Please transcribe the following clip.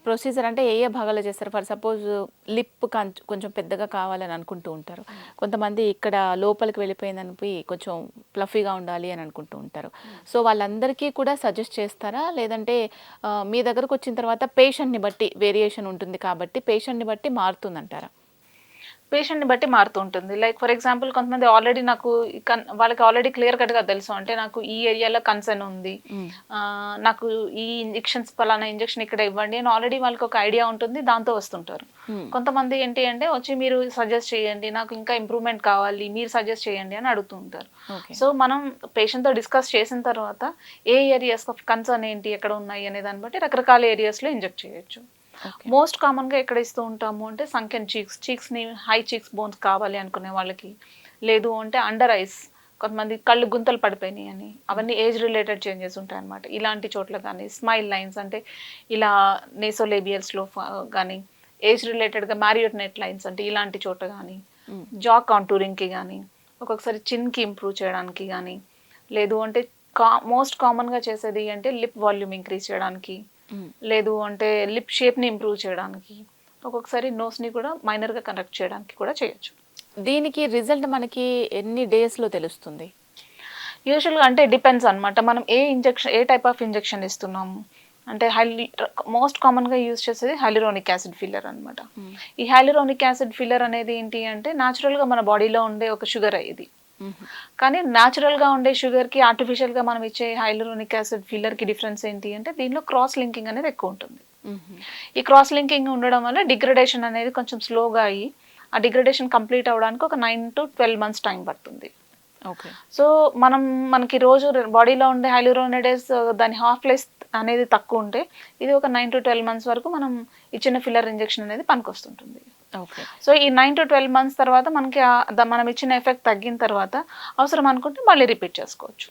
Procedure అంటే ఏ ఏ భాగాల్లో చేస్తారు? ఫర్ సపోజ్ లిప్ కొంచెం పెద్దగా కావాలని అనుకుంటూ ఉంటారు. కొంతమంది ఇక్కడ లోపలికి వెళ్ళిపోయిందనిపోయి కొంచెం ఫ్లఫీగా ఉండాలి అని అనుకుంటూ ఉంటారు. సో వాళ్ళందరికీ కూడా సజెస్ట్ చేస్తారా? లేదంటే మీ దగ్గరకు వచ్చిన తర్వాత పేషెంట్‌ని బట్టి వేరియేషన్ ఉంటుంది కాబట్టి పేషెంట్‌ని బట్టి మారుతుందంటారా? పేషెంట్‌ని బట్టి మారుతూ ఉంటుంది. లైక్ ఫర్ ఎగ్జాంపుల్ కొంతమంది ఆల్రెడీ నాకు వాళ్ళకి ఆల్రెడీ క్లియర్ కట్‌గా తెలుసు. అంటే నాకు ఈ ఏరియాలో కన్సర్న్ ఉంది. నాకు ఈ ఇంజెక్షన్స్ పలానా ఇంజెక్షన్ ఇక్కడ ఇవ్వండి అని ఆల్రెడీ వాళ్ళకి ఒక ఐడియా ఉంటుంది. దాంతో వస్తుంటారు. కొంతమంది ఏంటి అంటే వచ్చి మీరు సజెస్ట్ చేయండి. నాకు ఇంకా ఇంప్రూవ్‌మెంట్ కావాలి. మీరు సజెస్ట్ చేయండి అని అడుగుతూ ఉంటారు. సో మనం పేషెంట్‌తో డిస్కస్ చేసిన తర్వాత ఏ ఏరియాస్ ఆఫ్ కన్సర్న్ ఏంటి, ఎక్కడ ఉన్నాయి అనే దాన్ని బట్టి రకరకాల ఏరియాస్‌లో ఇంజెక్ట్ చేయొచ్చు. మోస్ట్ కామన్గా ఎక్కడ ఇస్తూ ఉంటాము అంటే సంకెన్ చీక్స్ని హై చీక్స్ బోన్స్ కావాలి అనుకునే వాళ్ళకి, లేదు అంటే అండర్ ఐస్, కొంతమంది కళ్ళు గుంతలు పడిపోయినాయి అని, అవన్నీ ఏజ్ రిలేటెడ్ చేంజెస్ ఉంటాయి అనమాట. ఇలాంటి చోట్ల కానీ స్మైల్ లైన్స్ అంటే ఇలా నేసోలేబియల్స్లో కానీ, ఏజ్ రిలేటెడ్గా మ్యారియోట్ నెట్ లైన్స్ అంటే ఇలాంటి చోట కానీ, జా కాంటూరింగ్కి కానీ, ఒక్కొక్కసారి చిన్కి ఇంప్రూవ్ చేయడానికి కానీ, లేదు అంటే మోస్ట్ కామన్గా చేసేది అంటే లిప్ వాల్యూమ్ ఇంక్రీజ్ చేయడానికి, లేదు అంటే లిప్ షేప్ని ఇంప్రూవ్ చేయడానికి, ఒక్కొక్కసారి నోస్ని కూడా మైనర్గా కరెక్ట్ చేయడానికి కూడా చేయొచ్చు. దీనికి రిజల్ట్ మనకి ఎన్ని డేస్‌లో తెలుస్తుంది? యూజువల్గా అంటే డిపెండ్స్ అనమాట. మనం ఏ టైప్ ఆఫ్ ఇంజెక్షన్ ఇస్తున్నాము అంటే మోస్ట్ కామన్గా యూజ్ చేసేది హైలూరోనిక్ యాసిడ్ ఫిల్లర్ అనమాట. ఈ హైలూరోనిక్ యాసిడ్ ఫిల్లర్ అనేది ఏంటి అంటే న్యాచురల్గా మన బాడీలో ఉండే ఒక షుగర్ ఇది. కానీ న్యాచురల్గా ఉండే షుగర్కి ఆర్టిఫిషియల్గా మనం ఇచ్చే హైలూరోనిక్ యాసిడ్ ఫిల్లర్కి డిఫరెన్స్ ఏంటి అంటే దీనిలో క్రాస్ లింకింగ్ అనేది ఎక్కువ ఉంటుంది. ఈ క్రాస్ లింకింగ్ ఉండడం వల్ల డిగ్రేడేషన్ అనేది కొంచెం స్లోగా అయ్యి ఆ డిగ్రేడేషన్ కంప్లీట్ అవ్వడానికి ఒక 9 to 12 months టైం పడుతుంది. ఓకే. సో మనకి రోజు బాడీలో ఉండే హైలూరోనిడేస్ దాని హాఫ్ లైఫ్ అనేది తక్కువ ఉంటే ఇది ఒక 9 to 12 months వరకు మనం ఇచ్చిన ఫిల్లర్ ఇంజెక్షన్ అనేది పనికొస్తుంటుంది. ఓకే. సో ఈ 9 to 12 months తర్వాత మనకి మనం ఇచ్చిన ఎఫెక్ట్ తగ్గిన తర్వాత అవసరం అనుకుంటే మళ్ళీ రిపీట్ చేసుకోవచ్చు.